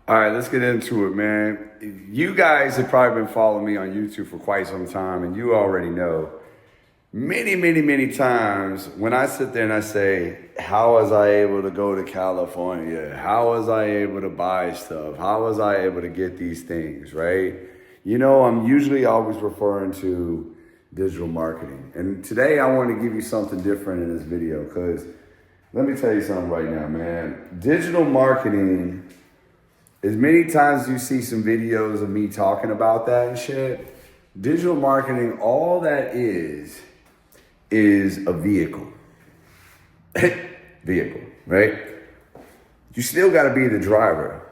All right, let's get into it, man. You guys have probably been following me on YouTube for quite some time, and you already know many times when I sit there and I say, how was I able to go to California? How was I able to buy stuff? How was I able to get these things, right? You know, I'm usually always referring to digital marketing. And today I want to give you something different in this video because let me tell you something right now, man. Digital marketing, as many times as you see some videos of me talking about that and shit, digital marketing, all that is a vehicle. Vehicle, right? You still got to be the driver.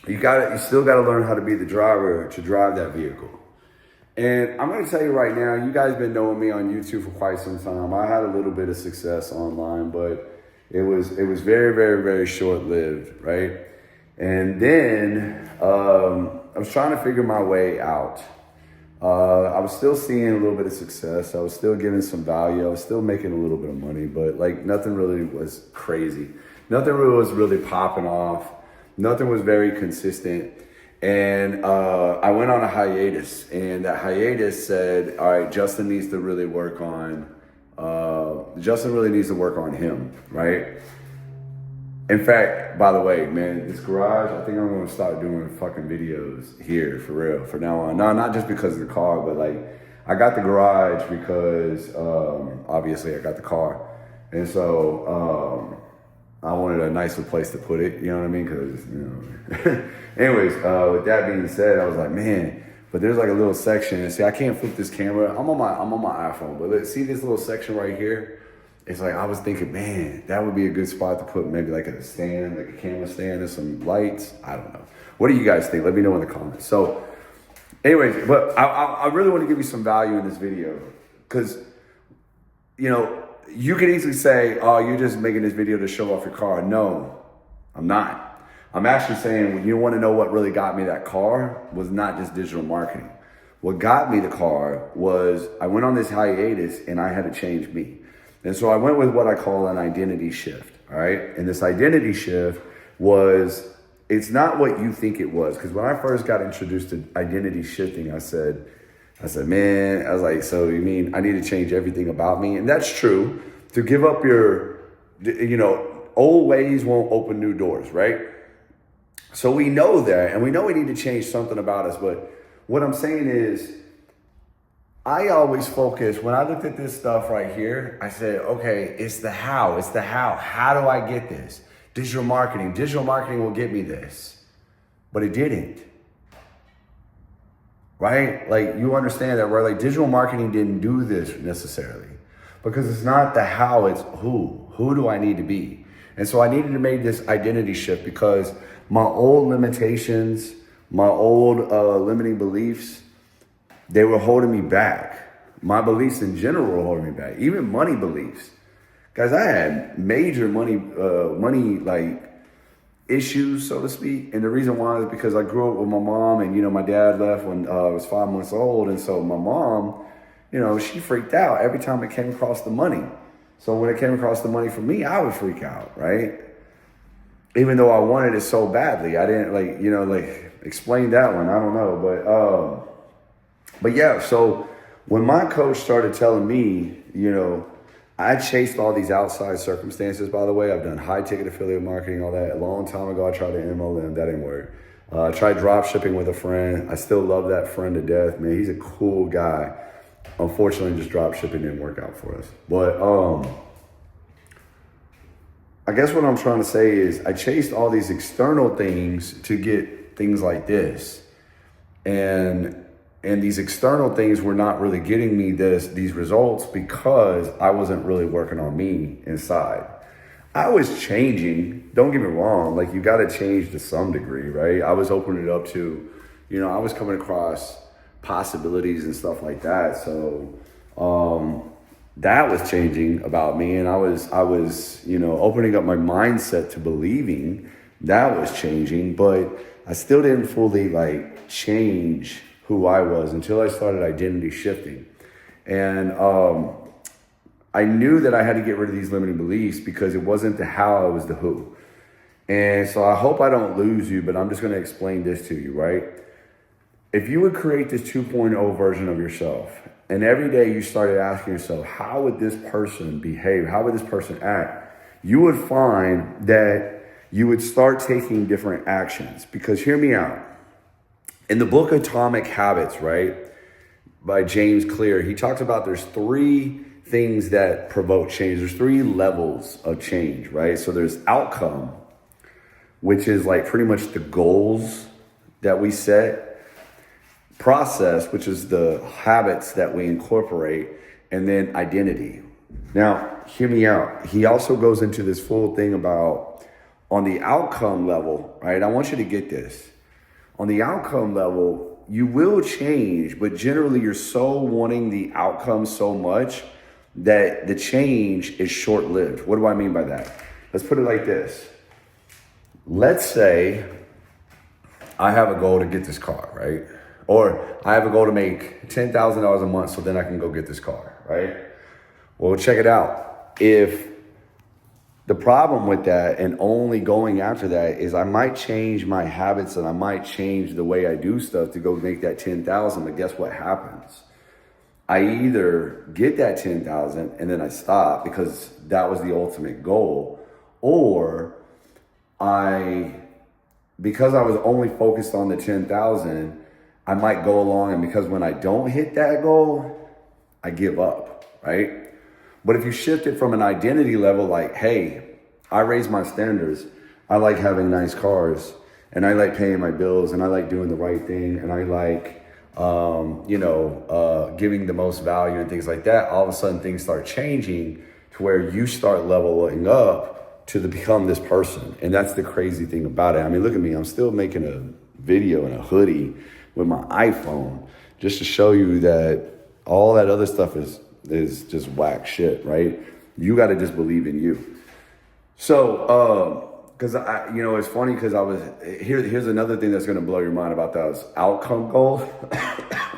You still got to learn how to be the driver to drive that vehicle. And I'm going to tell you right now, you guys been knowing me on YouTube for quite some time. I had a little bit of success online, but it was very short-lived, right? And then I was trying to figure my way out. I was still seeing a little bit of success. I was still getting some value. I was still making a little bit of money, but like nothing really was crazy. Nothing really was really popping off. Nothing was very consistent. And I went on a hiatus, and that hiatus said, all right, Justin needs to really work on, Justin really needs to work on him, right? In fact, by the way, man, this garage, I think I'm going to start doing fucking videos here for real, for now on. No, not just because of the car, but like, I got the garage because, obviously I got the car. And so, I wanted a nicer place to put it, you know what I mean? Cause, you know, anyways, with that being said, I was like, man, but there's like a little section, and see, I can't flip this camera. I'm on my iPhone, but let's see this little section right here. It's like, I was thinking, man, that would be a good spot to put maybe like a stand, like a camera stand and some lights. I don't know. What do you guys think? Let me know in the comments. So anyways, but I really want to give you some value in this video because, you know, you can easily say, oh, you're just making this video to show off your car. No, I'm not. I'm actually saying when you want to know what really got me that car was not just digital marketing. What got me the car was I went on this hiatus and I had to change me. And so I went with what I call an identity shift, all right? And this identity shift was, it's not what you think it was. Because when I first got introduced to identity shifting, I said, man, I was like, so you mean I need to change everything about me? And that's true. To give up your, you know, old ways won't open new doors, right? So we know that, and we know we need to change something about us. But what I'm saying is, I always focus, when I looked at this stuff right here, I said, okay, it's the how. How do I get this? Digital marketing will get me this. But it didn't. Right? Like, you understand that, where like digital marketing didn't do this necessarily. Because it's not the how, it's who. Who do I need to be? And so I needed to make this identity shift because my old limitations, my old limiting beliefs, they were holding me back. My beliefs in general were holding me back. Even money beliefs. Guys, I had major money like issues, so to speak. And the reason why is because I grew up with my mom, and, you know, my dad left when I was 5 months old. And so my mom, you know, she freaked out every time it came across the money. So when it came across the money for me, I would freak out, right? Even though I wanted it so badly. I didn't like, you know, like explain that one. I don't know. But yeah, so when my coach started telling me, you know, I chased all these outside circumstances, by the way. I've done high ticket affiliate marketing, all that. A long time ago, I tried to MLM. That didn't work. I tried drop shipping with a friend. I still love that friend to death, man. He's a cool guy. Unfortunately, just drop shipping didn't work out for us. But I guess what I'm trying to say is I chased all these external things to get things like this. And these external things were not really getting me these results because I wasn't really working on me inside. I was changing, don't get me wrong, like you gotta change to some degree, right? I was opening it up to, you know, I was coming across possibilities and stuff like that. So that was changing about me, and I was, you know, opening up my mindset to believing. That was changing, but I still didn't fully like change who I was until I started identity shifting. And I knew that I had to get rid of these limiting beliefs because it wasn't the how, it was the who. And so I hope I don't lose you, but I'm just going to explain this to you, right? If you would create this 2.0 version of yourself, and every day you started asking yourself, how would this person behave? How would this person act? You would find that you would start taking different actions. Because hear me out. In the book Atomic Habits, right, by James Clear, he talks about there's 3 things that provoke change. There's 3 levels of change, right? So there's outcome, which is like pretty much the goals that we set. Process, which is the habits that we incorporate, and then identity. Now, hear me out. He also goes into this full thing about on the outcome level, right? I want you to get this. On the outcome level, you will change, but generally you're so wanting the outcome so much that the change is short-lived. What do I mean by that? Let's put it like this. Let's say I have a goal to get this car, right? Or I have a goal to make $10,000 a month so then I can go get this car, right? Well, check it out. If the problem with that and only going after that is I might change my habits and I might change the way I do stuff to go make that 10,000, but guess what happens? I either get that 10,000 and then I stop because that was the ultimate goal, or because I was only focused on the 10,000, I might go along, and because when I don't hit that goal, I give up, right? But if you shift it from an identity level, like, hey, I raise my standards. I like having nice cars, and I like paying my bills, and I like doing the right thing, and I like, giving the most value and things like that. All of a sudden, things start changing to where you start leveling up to become this person. And that's the crazy thing about it. I mean, look at me. I'm still making a video in a hoodie with my iPhone just to show you that all that other stuff is just whack shit, right? You got to just believe in you. So, because it's funny because here's another thing that's going to blow your mind about those outcome goals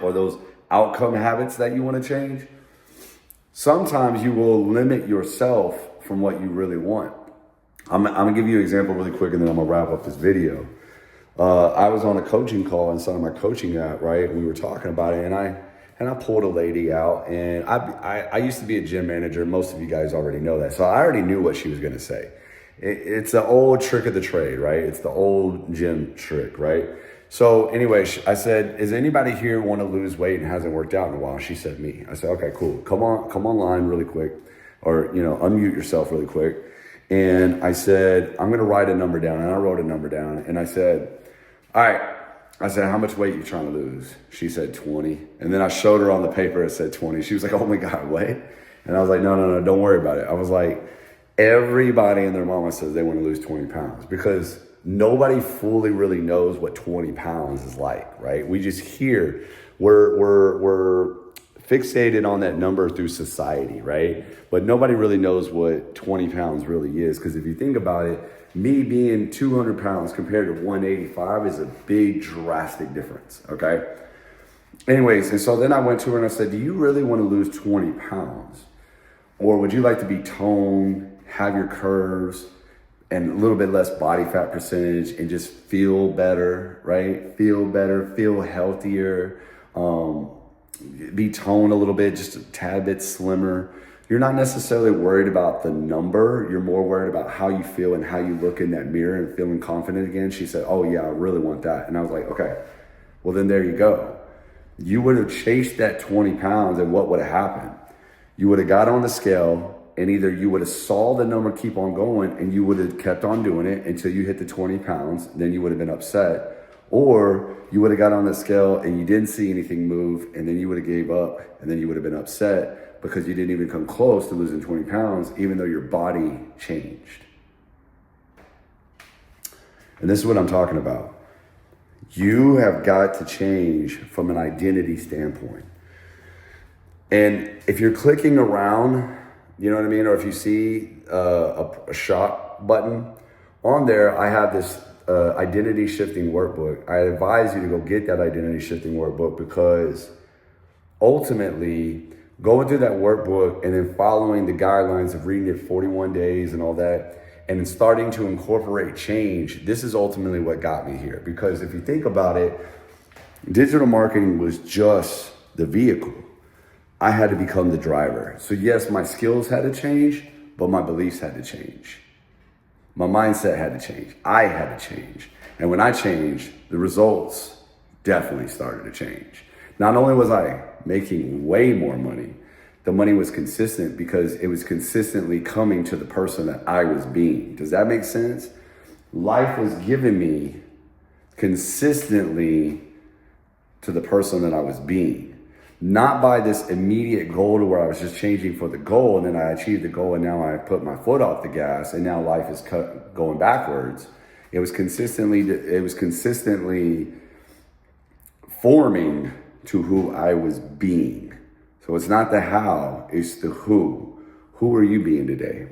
or those outcome habits that you want to change. Sometimes you will limit yourself from what you really want. I'm going to give you an example really quick and then I'm going to wrap up this video. I was on a coaching call inside of my coaching app, right? We were talking about it, and I pulled a lady out, and I used to be a gym manager. Most of you guys already know that, so I already knew what she was going to say. It's the old trick of the trade, right? It's the old gym trick, right? So anyway, I said, "Is anybody here want to lose weight and hasn't worked out in a while?" She said, "Me." I said, "Okay, cool. Come online really quick, or unmute yourself really quick." And I said, "I'm going to write a number down," and I wrote a number down, and I said, all right. I said, how much weight you trying to lose? She said 20. And then I showed her on the paper, it said 20. She was like, oh my God, what? And I was like, no, don't worry about it. I was like, everybody and their mama says they want to lose 20 pounds because nobody fully really knows what 20 pounds is like, right? We just hear, we're fixated on that number through society, right? But nobody really knows what 20 pounds really is. Because if you think about it, me being 200 pounds compared to 185 is a big drastic difference, okay? Anyways, and so then I went to her and I said, do you really want to lose 20 pounds? Or would you like to be toned, have your curves, and a little bit less body fat percentage and just feel better, right? Feel better, feel healthier, be toned a little bit, just a tad bit slimmer. You're not necessarily worried about the number. You're more worried about how you feel and how you look in that mirror and feeling confident again. She said, oh yeah, I really want that. And I was like, okay, well then there you go. You would have chased that 20 pounds and what would have happened? You would have got on the scale and either you would have saw the number keep on going and you would have kept on doing it until you hit the 20 pounds. Then you would have been upset. Or you would have got on the scale and you didn't see anything move and then you would have gave up and then you would have been upset because you didn't even come close to losing 20 pounds, even though your body changed. And this is what I'm talking about. You have got to change from an identity standpoint. And if you're clicking around, you know what I mean? Or if you see a shop button on there, I have this identity shifting workbook. I advise you to go get that identity shifting workbook because ultimately, going through that workbook and then following the guidelines of reading it 41 days and all that, and starting to incorporate change, this is ultimately what got me here. Because if you think about it, digital marketing was just the vehicle. I had to become the driver. So yes, my skills had to change, but my beliefs had to change. My mindset had to change. I had to change. And when I changed, the results definitely started to change. Not only was I making way more money, the money was consistent because it was consistently coming to the person that I was being. Does that make sense? Life was giving me consistently to the person that I was being. Not by this immediate goal to where I was just changing for the goal and then I achieved the goal and now I put my foot off the gas and now life is going backwards. It was consistently forming to who I was being. So it's not the how, it's the who. Who are you being today?